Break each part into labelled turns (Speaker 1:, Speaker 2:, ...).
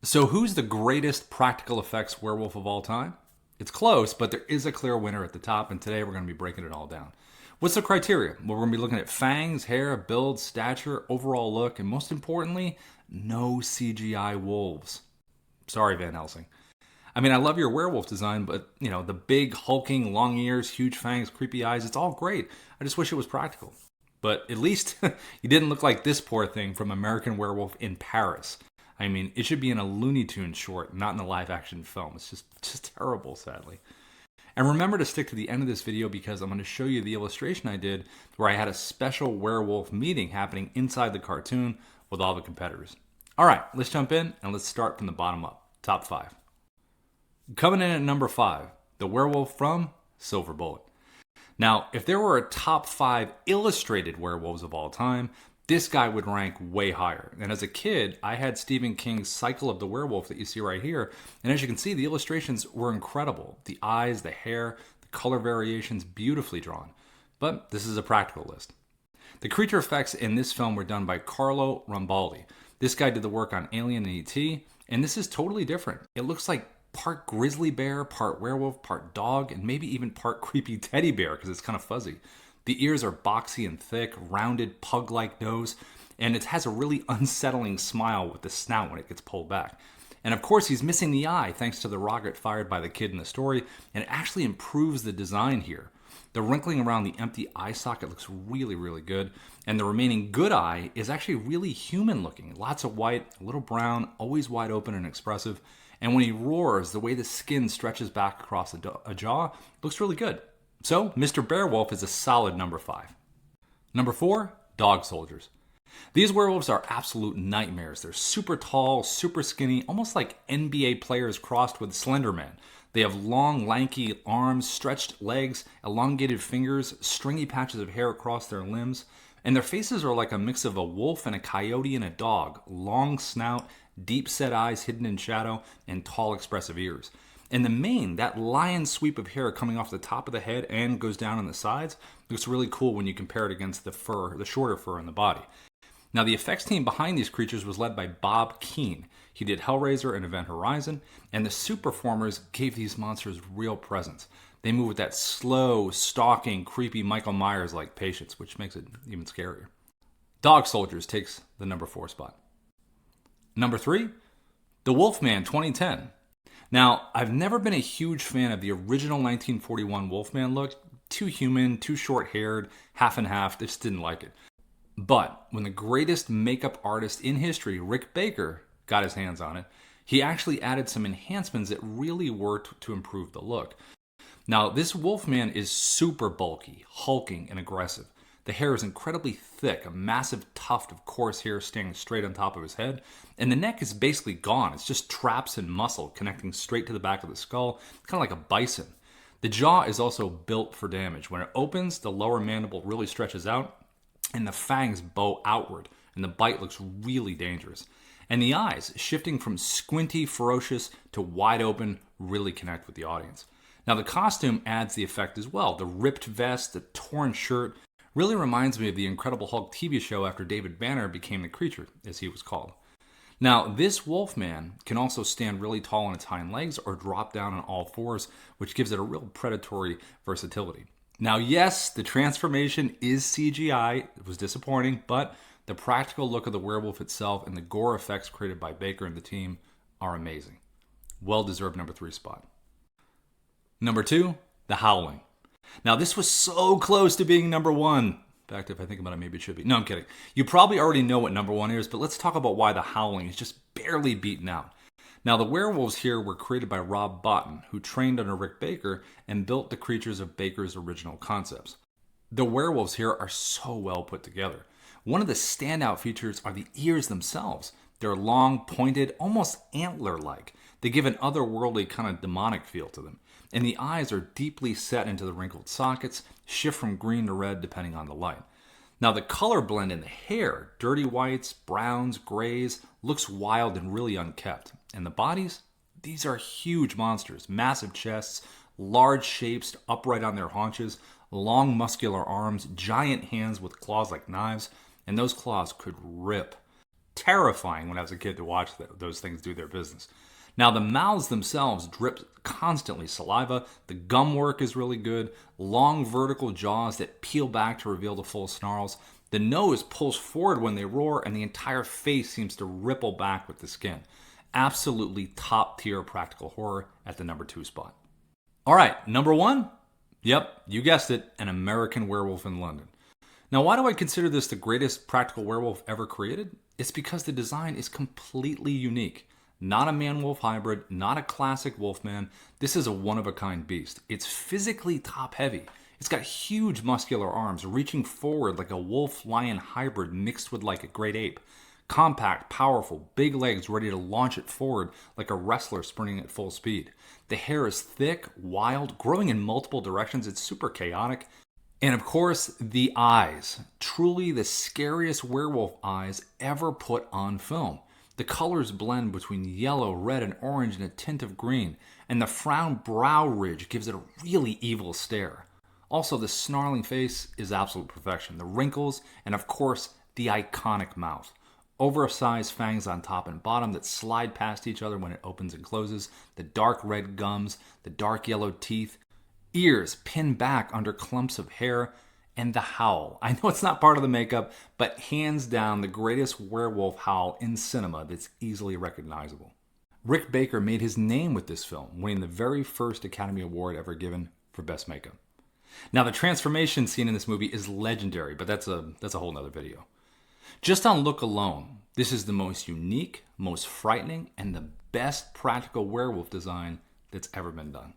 Speaker 1: So, who's the greatest practical effects werewolf of all time? It's close, but there is a clear winner at the top, and today we're going to be breaking it all down. What's the criteria? Well, we're going to be looking at fangs, hair, build, stature, overall look, and most importantly, no CGI wolves. Sorry, Van Helsing. I mean, I love your werewolf design, but, the big, hulking, long ears, huge fangs, creepy eyes, it's all great. I just wish it was practical. But at least you didn't look like this poor thing from American Werewolf in Paris. I mean, it should be in a Looney Tunes short, not in a live action film. It's just terrible, sadly. And remember to stick to the end of this video because I'm going to show you the illustration I did where I had a special werewolf meeting happening inside the cartoon with all the competitors. All right, let's jump in and let's start from the bottom up. Top 5. Coming in at number 5, the werewolf from Silver Bullet. Now, if there were a top 5 illustrated werewolves of all time, this guy would rank way higher. And as a kid, I had Stephen King's Cycle of the Werewolf that you see right here. And as you can see, the illustrations were incredible. The eyes, the hair, the color variations, beautifully drawn. But this is a practical list. The creature effects in this film were done by Carlo Rambaldi. This guy did the work on Alien and E.T., and this is totally different. It looks like part grizzly bear, part werewolf, part dog, and maybe even part creepy teddy bear because it's kind of fuzzy. The ears are boxy and thick, rounded, pug-like nose, and it has a really unsettling smile with the snout when it gets pulled back. And of course, he's missing the eye thanks to the rocket fired by the kid in the story, and it actually improves the design here. The wrinkling around the empty eye socket looks really, really good, and the remaining good eye is actually really human-looking. Lots of white, a little brown, always wide open and expressive, and when he roars, the way the skin stretches back across a jaw looks really good. So, Mr. Bearwolf is a solid number 5. Number 4, dog soldiers. These werewolves are absolute nightmares. They're super tall, super skinny, almost like NBA players crossed with Slender Man. They have long, lanky arms, stretched legs, elongated fingers, stringy patches of hair across their limbs, and their faces are like a mix of a wolf and a coyote and a dog. Long snout, deep-set eyes hidden in shadow, and tall, expressive ears. And the mane, that lion sweep of hair coming off the top of the head and goes down on the sides, looks really cool when you compare it against the fur, the shorter fur on the body. Now, the effects team behind these creatures was led by Bob Keane. He did Hellraiser and Event Horizon, and the suit performers gave these monsters real presence. They move with that slow, stalking, creepy Michael Myers-like patience, which makes it even scarier. Dog Soldiers takes the number 4 spot. Number 3, the Wolfman 2010. Now, I've never been a huge fan of the original 1941 Wolfman look. Too human, too short-haired, half and half. I just didn't like it. But when the greatest makeup artist in history, Rick Baker, got his hands on it, he actually added some enhancements that really worked to improve the look. Now, this Wolfman is super bulky, hulking, and aggressive. The hair is incredibly thick, a massive tuft of coarse hair standing straight on top of his head, and the neck is basically gone. It's just traps and muscle connecting straight to the back of the skull, kind of like a bison. The jaw is also built for damage. When it opens, the lower mandible really stretches out, and the fangs bow outward, and the bite looks really dangerous. And the eyes, shifting from squinty, ferocious to wide open, really connect with the audience. Now, the costume adds the effect as well. The ripped vest, the torn shirt, really reminds me of the Incredible Hulk TV show after David Banner became the creature, as he was called. Now, this Wolfman can also stand really tall on its hind legs or drop down on all fours, which gives it a real predatory versatility. Now, yes, the transformation is CGI. It was disappointing, but the practical look of the werewolf itself and the gore effects created by Baker and the team are amazing. Well-deserved number 3 spot. Number 2, the Howling. Now, this was so close to being number 1. In fact, if I think about it, maybe it should be. No, I'm kidding. You probably already know what number 1 is, but let's talk about why the Howling is just barely beaten out. Now, the werewolves here were created by Rob Bottin, who trained under Rick Baker and built the creatures of Baker's original concepts. The werewolves here are so well put together. One of the standout features are the ears themselves. They're long, pointed, almost antler-like. They give an otherworldly kind of demonic feel to them. And the eyes are deeply set into the wrinkled sockets, shift from green to red depending on the light. Now, the color blend in the hair, dirty whites, browns, grays, looks wild and really unkept. And the bodies? These are huge monsters. Massive chests, large shapes upright on their haunches, long muscular arms, giant hands with claws like knives, and those claws could rip. terrifying when I was a kid to watch those things do their business. Now, the mouths themselves drip constantly saliva. The gum work is really good. Long vertical jaws that peel back to reveal the full snarls. The nose pulls forward when they roar, and the entire face seems to ripple back with the skin. Absolutely top tier practical horror at the number 2 spot. All right, number 1. Yep, you guessed it, An American Werewolf in London. Now, why do I consider this the greatest practical werewolf ever created? It's because the design is completely unique. Not a man-wolf hybrid, not a classic Wolfman. This is a one-of-a-kind beast. It's physically top-heavy. It's got huge muscular arms reaching forward like a wolf-lion hybrid mixed with like a great ape. Compact, powerful, big legs ready to launch it forward like a wrestler sprinting at full speed. The hair is thick, wild, growing in multiple directions. It's super chaotic. And of course, the eyes. Truly the scariest werewolf eyes ever put on film. The colors blend between yellow, red, and orange and a tint of green, and the frown brow ridge gives it a really evil stare. Also, the snarling face is absolute perfection. The wrinkles, and of course, the iconic mouth. Oversized fangs on top and bottom that slide past each other when it opens and closes. The dark red gums, the dark yellow teeth. Ears pinned back under clumps of hair. And the howl. I know it's not part of the makeup, but hands down the greatest werewolf howl in cinema that's easily recognizable. Rick Baker made his name with this film, winning the very first Academy Award ever given for Best Makeup. Now, the transformation scene in this movie is legendary, but that's a whole nother video. Just on look alone, this is the most unique, most frightening, and the best practical werewolf design that's ever been done.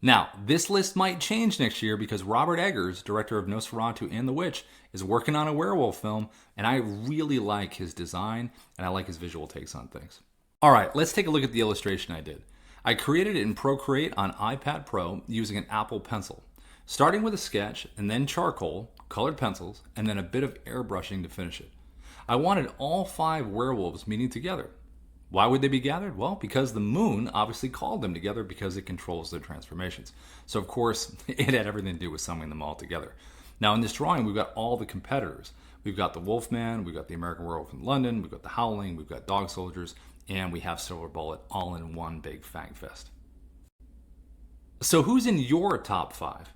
Speaker 1: Now, this list might change next year because Robert Eggers, director of Nosferatu and The Witch, is working on a werewolf film, and I really like his design, and I like his visual takes on things. All right, let's take a look at the illustration I did. I created it in Procreate on iPad Pro using an Apple Pencil, starting with a sketch and then charcoal, colored pencils, and then a bit of airbrushing to finish it. I wanted all 5 werewolves meeting together. Why would they be gathered? Well, because the moon obviously called them together because it controls their transformations. So, of course, it had everything to do with summoning them all together. Now, in this drawing, we've got all the competitors. We've got the Wolfman, we've got the American Werewolf in London, we've got the Howling, we've got Dog Soldiers, and we have Silver Bullet all in one big fang fest. So who's in your top 5?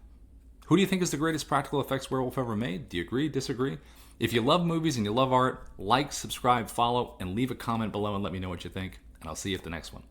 Speaker 1: Who do you think is the greatest practical effects werewolf ever made? Do you agree, disagree? If you love movies and you love art, like, subscribe, follow, and leave a comment below and let me know what you think. And I'll see you at the next one.